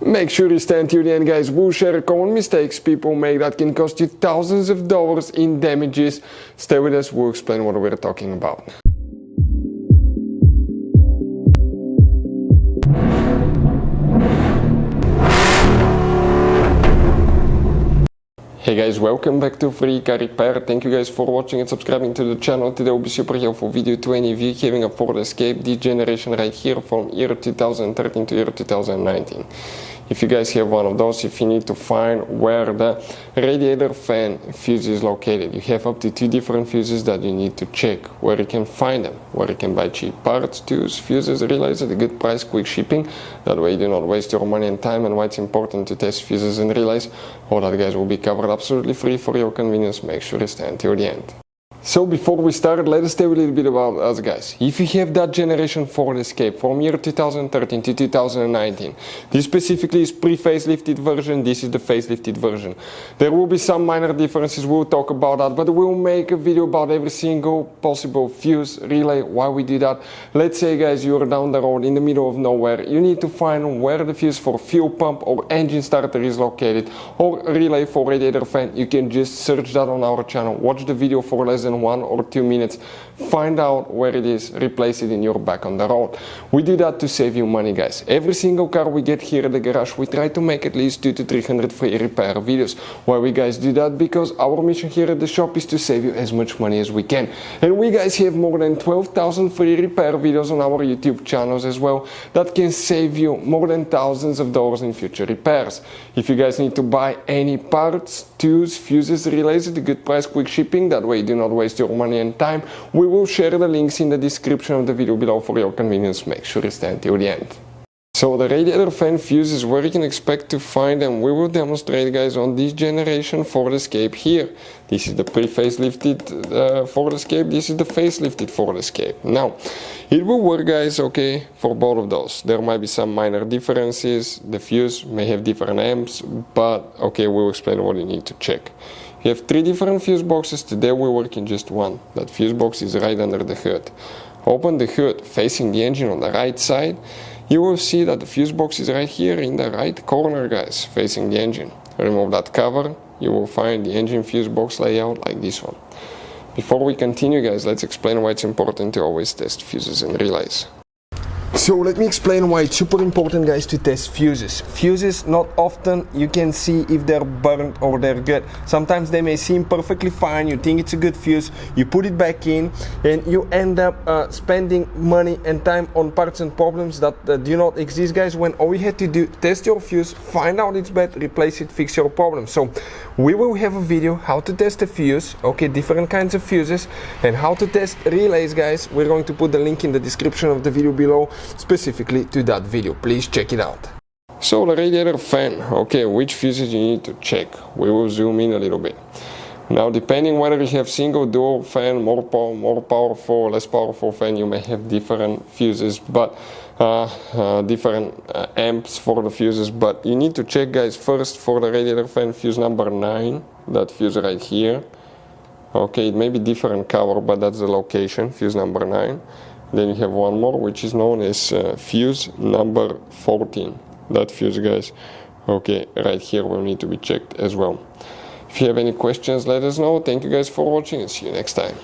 Make sure you stand till the end, guys. We'll share common mistakes people make that can cost you thousands of dollars in damages. Stay with us, we'll explain what we're talking about. Hey guys, welcome back to Free Car Repair. Thank you guys for watching and subscribing to the channel. Today will be super helpful video to any of you having a Ford Escape, this generation right here from year 2013 to year 2019. If you guys have one of those, if you need to find where the radiator fan fuse is located, you have up to 2 different fuses that you need to check, where you can find them, where you can buy cheap parts, tools, fuses, relays at a good price, quick shipping. That way you do not waste your money and time, and why it's important to test fuses and relays. All that, guys, will be covered absolutely free for your convenience. Make sure you stay until the end. So before we start, let us tell you a little bit about us, guys. If you have that generation Ford Escape from year 2013 to 2019, this specifically is pre-facelifted version, this is the facelifted version. There will be some minor differences, we'll talk about that, but we'll make a video about every single possible fuse, relay, why we do that. Let's say, guys, you're down the road in the middle of nowhere, you need to find where the fuse for fuel pump or engine starter is located, or relay for radiator fan. You can just search that on our channel, watch the video for less than 1 or 2 minutes, find out where it is, replace it in your back on the road. We do that to save you money, guys. Every single car we get here at the garage, we try to make at least 200 to 300 free repair videos. Why we guys do that? Because our mission here at the shop is to save you as much money as we can. And we guys have more than 12,000 free repair videos on our YouTube channels as well that can save you more than thousands of dollars in future repairs. If you guys need to buy any parts, tools, fuses, relays at a good price, quick shipping, that way you do not waste your money and time, we will share the links in the description of the video below for your convenience. Make sure you stay until the end. So the radiator fan fuses, where you can expect to find them, we will demonstrate, guys, on this generation Ford Escape here. This is the pre-facelifted Ford Escape, this is the facelifted Ford Escape. Now, it will work, guys, okay, for both of those. There might be some minor differences, the fuse may have different amps, but okay, we'll explain what you need to check. You have 3 different fuse boxes. Today we work in just one. That fuse box is right under the hood. Open the hood facing the engine on the right side. You will see that the fuse box is right here in the right corner, guys, facing the engine. Remove that cover. You will find the engine fuse box layout like this one. Before we continue, guys, let's explain why it's important to always test fuses and relays. So let me explain why it's super important, guys, to test fuses. Fuses, not often you can see if they're burnt or they're good. Sometimes they may seem perfectly fine, you think it's a good fuse, you put it back in, and you end up spending money and time on parts and problems that do not exist, guys, when all you had to do, test your fuse, find out it's bad, replace it, fix your problem. So we will have a video how to test a fuse, okay, different kinds of fuses, and how to test relays, guys. We're going to put the link in the description of the video below, specifically to that video. Please check it out. So the radiator fan, okay, which fuses you need to check. We will zoom in a little bit. Now, depending whether you have single, dual fan, more powerful, less powerful fan, you may have different fuses, but different amps for the fuses. But you need to check, guys, first for the radiator fan fuse number 9, that fuse right here. Okay, it may be different color, but that's the location, fuse number 9. Then you have one more, which is known as fuse number 14. That fuse, guys, okay, right here will need to be checked as well. If you have any questions, let us know. Thank you guys for watching and see you next time.